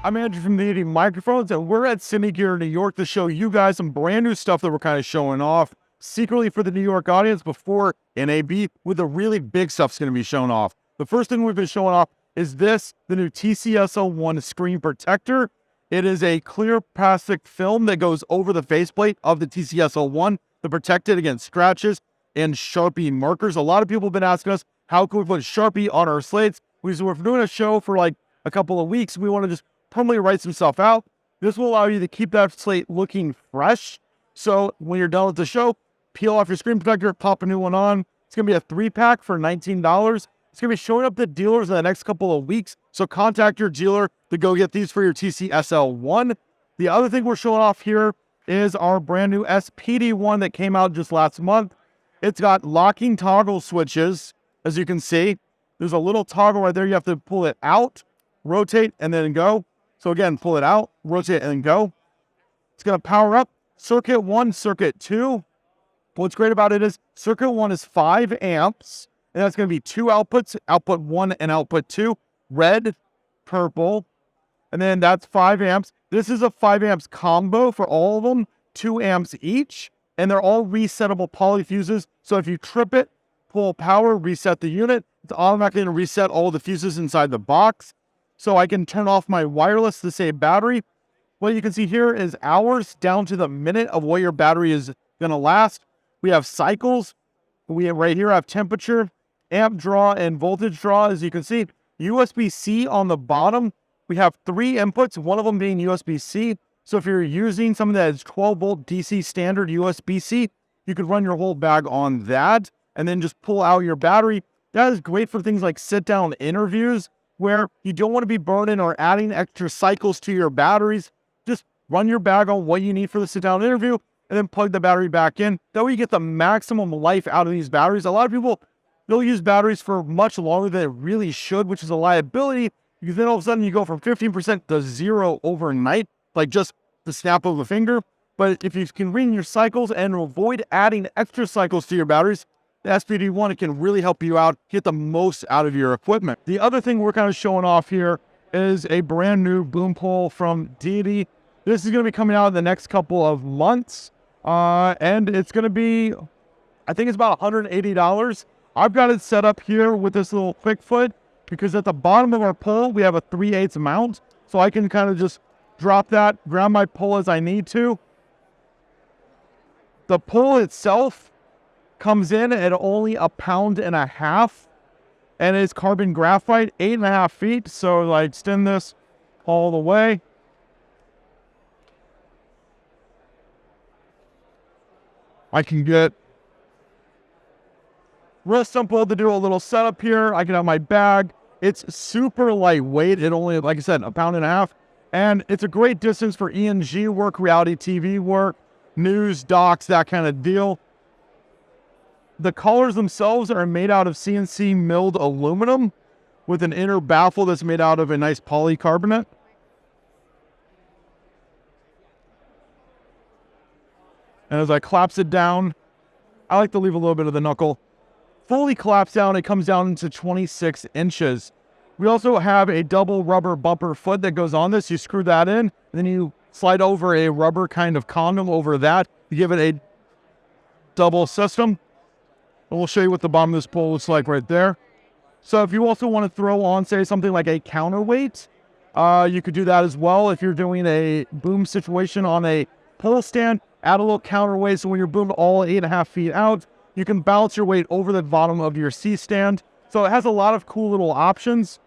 I'm Andrew from Deity Microphones, and we're at Cine Gear in New York to show you guys some brand new stuff that we're kind of showing off secretly for the New York audience before NAB, with the really big stuff's going to be shown off. The first thing we've been showing off is this, the new TCS01 screen protector. It is a clear plastic film that goes over the faceplate of the TCS01 to protect it against scratches and Sharpie markers. A lot of people have been asking us, how can we put Sharpie on our slates? We're doing a show for like a couple of weeks. We want to just permanently write some stuff out. This will allow you to keep that slate looking fresh. So when you're done with the show, peel off your screen protector, pop a new one on. It's going to be a 3-pack for $19. It's going to be showing up at dealers in the next couple of weeks. So contact your dealer to go get these for your TCSL1. The other thing we're showing off here is our brand new SPD1 that came out just last month. It's got locking toggle switches, as you can see. There's a little toggle right there. You have to pull it out, rotate, and then go. So again, pull it out, rotate, and then go. It's going to power up circuit 1, circuit 2. What's great about it is circuit 1 is 5 amps, and that's going to be 2 outputs, output 1 and output 2, red, purple, and then that's 5 amps. This is a 5 amps combo for all of them, 2 amps each, and they're all resettable poly fuses. So if you trip it, pull power, reset the unit, it's automatically going to reset all the fuses inside the box. So I can turn off my wireless to save battery. What you can see here is hours down to the minute of what your battery is going to last. We have cycles. We have right here have temperature, amp draw, and voltage draw. As you can see, USB-C on the bottom. We have 3 inputs, one of them being USB-C. So if you're using something that is 12-volt DC standard USB-C, you could run your whole bag on that and then just pull out your battery. That is great for things like sit-down interviews where you don't want to be burning or adding extra cycles to your batteries. Just run your bag on what you need for the sit-down interview and then plug the battery back in. That way you get the maximum life out of these batteries. A lot of people, they'll use batteries for much longer than it really should, which is a liability, because then all of a sudden you go from 15% to 0 overnight, like just the snap of a finger. But if you can read your cycles and avoid adding extra cycles to your batteries, the SPD1, it can really help you out, get the most out of your equipment. The other thing we're kind of showing off here is a brand new boom pole from Deity. This is going to be coming out in the next couple of months. And it's going to be, I think it's about $180. I've got it set up here with this little quick foot because at the bottom of our pole, we have a 3/8 mount. So I can kind of just drop that, grab my pole as I need to. The pole itself comes in at only 1.5 pounds, and it's carbon graphite, 8.5 feet. So I extend this all the way. I can get real simple to do a little setup here. I can have my bag. It's super lightweight. It only, like I said, 1.5 pounds. And it's a great distance for ENG work, reality TV work, news, docs, that kind of deal. The collars themselves are made out of CNC milled aluminum with an inner baffle that's made out of a nice polycarbonate. And as I collapse it down, I like to leave a little bit of the knuckle. Fully collapsed down, it comes down to 26 inches. We also have a double rubber bumper foot that goes on this. You screw that in, and then you slide over a rubber kind of condom over that to give it a double system. And we'll show you what the bottom of this pole looks like right there. So if you also want to throw on, say, something like a counterweight, you could do that as well. If you're doing a boom situation on a pole stand, add a little counterweight so when you're boomed all 8.5 feet out, you can balance your weight over the bottom of your C-stand. So it has a lot of cool little options.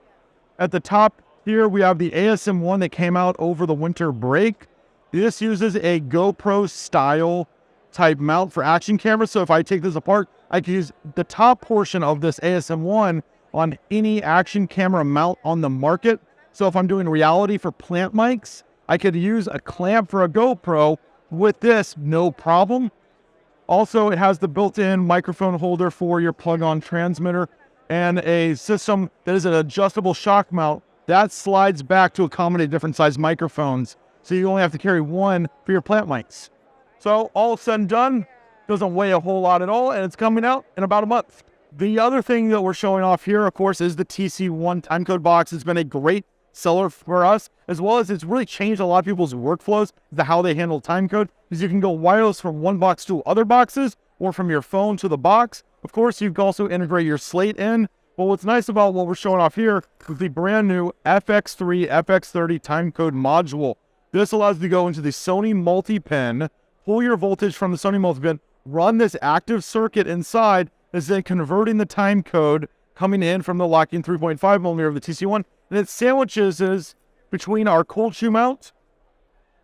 At the top here, we have the ASM1 that came out over the winter break. This uses a GoPro style type mount for action cameras. So if I take this apart, I can use the top portion of this ASM1 on any action camera mount on the market. So if I'm doing reality for plant mics, I could use a clamp for a GoPro with this, no problem. Also, it has the built-in microphone holder for your plug-on transmitter and a system that is an adjustable shock mount that slides back to accommodate different size microphones. So you only have to carry one for your plant mics. So all said and done, doesn't weigh a whole lot at all, and it's coming out in about a month. The other thing that we're showing off here, of course, is the TC1 timecode box. It's been a great seller for us, as well as it's really changed a lot of people's workflows to how they handle timecode, because you can go wireless from one box to other boxes, or from your phone to the box. Of course, you can also integrate your Slate in. But what's nice about what we're showing off here is the brand new FX3, FX30 timecode module. This allows you to go into the Sony multi-pin, pull your voltage from the Sony multi-pin, run this active circuit inside, is then converting the timecode coming in from the lock-in 3.5mm of the TC1, and it sandwiches between our cold shoe mount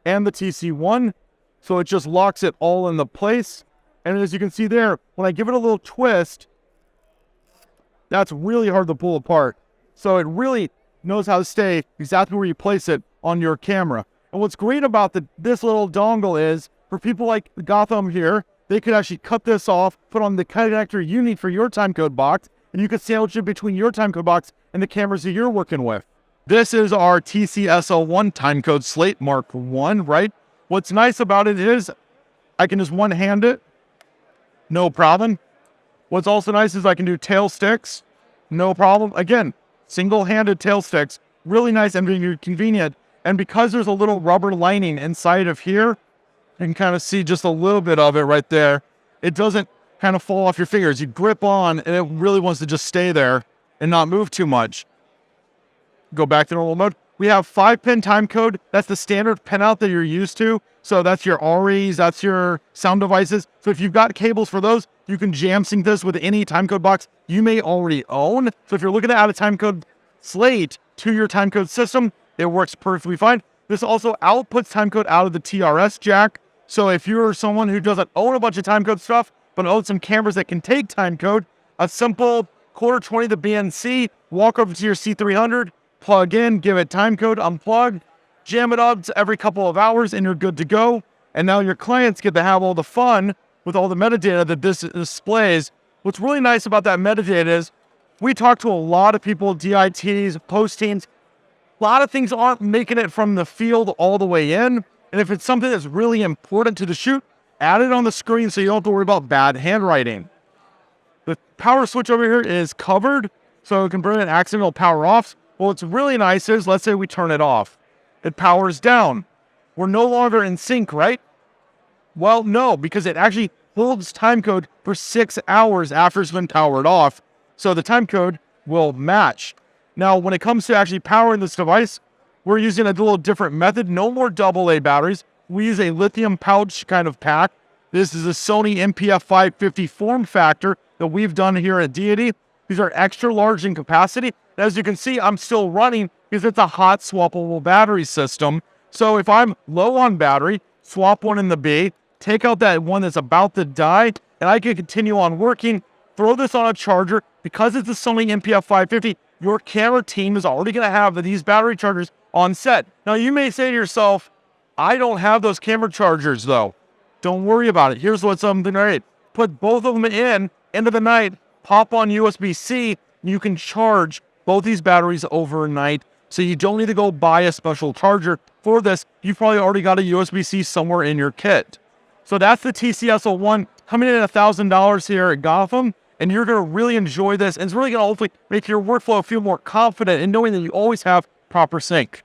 and the TC1, so it just locks it all in the place. And as you can see there, when I give it a little twist, that's really hard to pull apart. So it really knows how to stay exactly where you place it on your camera. And what's great about this little dongle is, for people like Gotham here, they could actually cut this off, put on the connector you need for your timecode box, and you could sandwich it between your timecode box and the cameras that you're working with. This is our TCSL1 timecode Slate Mark 1, right? What's nice about it is I can just one-hand it, no problem. What's also nice is I can do tail sticks, no problem. Again, single-handed tail sticks, really nice and very convenient. And because there's a little rubber lining inside of here, you can kind of see just a little bit of it right there. It doesn't kind of fall off your fingers. You grip on, and it really wants to just stay there and not move too much. Go back to normal mode. We have 5-pin timecode. That's the standard pinout that you're used to. So that's your REs, that's your sound devices. So if you've got cables for those, you can jam sync this with any timecode box you may already own. So if you're looking to add a timecode Slate to your timecode system, it works perfectly fine. This also outputs timecode out of the TRS jack. So if you're someone who doesn't own a bunch of timecode stuff, but owns some cameras that can take timecode, a simple Q20 to BNC, walk over to your C300, plug in, give it timecode, unplug, jam it up every couple of hours, and you're good to go. And now your clients get to have all the fun with all the metadata that this displays. What's really nice about that metadata is we talk to a lot of people, DITs, postings. A lot of things aren't making it from the field all the way in. And if it's something that's really important to the shoot, add it on the screen so you don't have to worry about bad handwriting. The power switch over here is covered, so it can prevent accidental power offs. Well, what's really nice is, let's say we turn it off. It powers down. We're no longer in sync, right? Well, no, because it actually holds timecode for 6 hours after it's been powered off. So the timecode will match. Now, when it comes to actually powering this device, we're using a little different method. No more AA batteries. We use a lithium pouch kind of pack. This is a Sony MPF 550 form factor that we've done here at Deity. These are extra large in capacity. As you can see, I'm still running because it's a hot swappable battery system. So if I'm low on battery, swap one in the B, take out that one that's about to die, and I can continue on working, throw this on a charger. Because it's a Sony MPF 550, your camera team is already going to have these battery chargers on set. Now, you may say to yourself, I don't have those camera chargers, though. Don't worry about it. Here's what's something right. Put both of them in, end of the night, pop on USB-C, and you can charge both these batteries overnight. So you don't need to go buy a special charger for this. You've probably already got a USB-C somewhere in your kit. So that's the TCSL1 coming in at $1,000 here at Gotham. And you're going to really enjoy this. And it's really going to hopefully make your workflow feel more confident in knowing that you always have proper sync.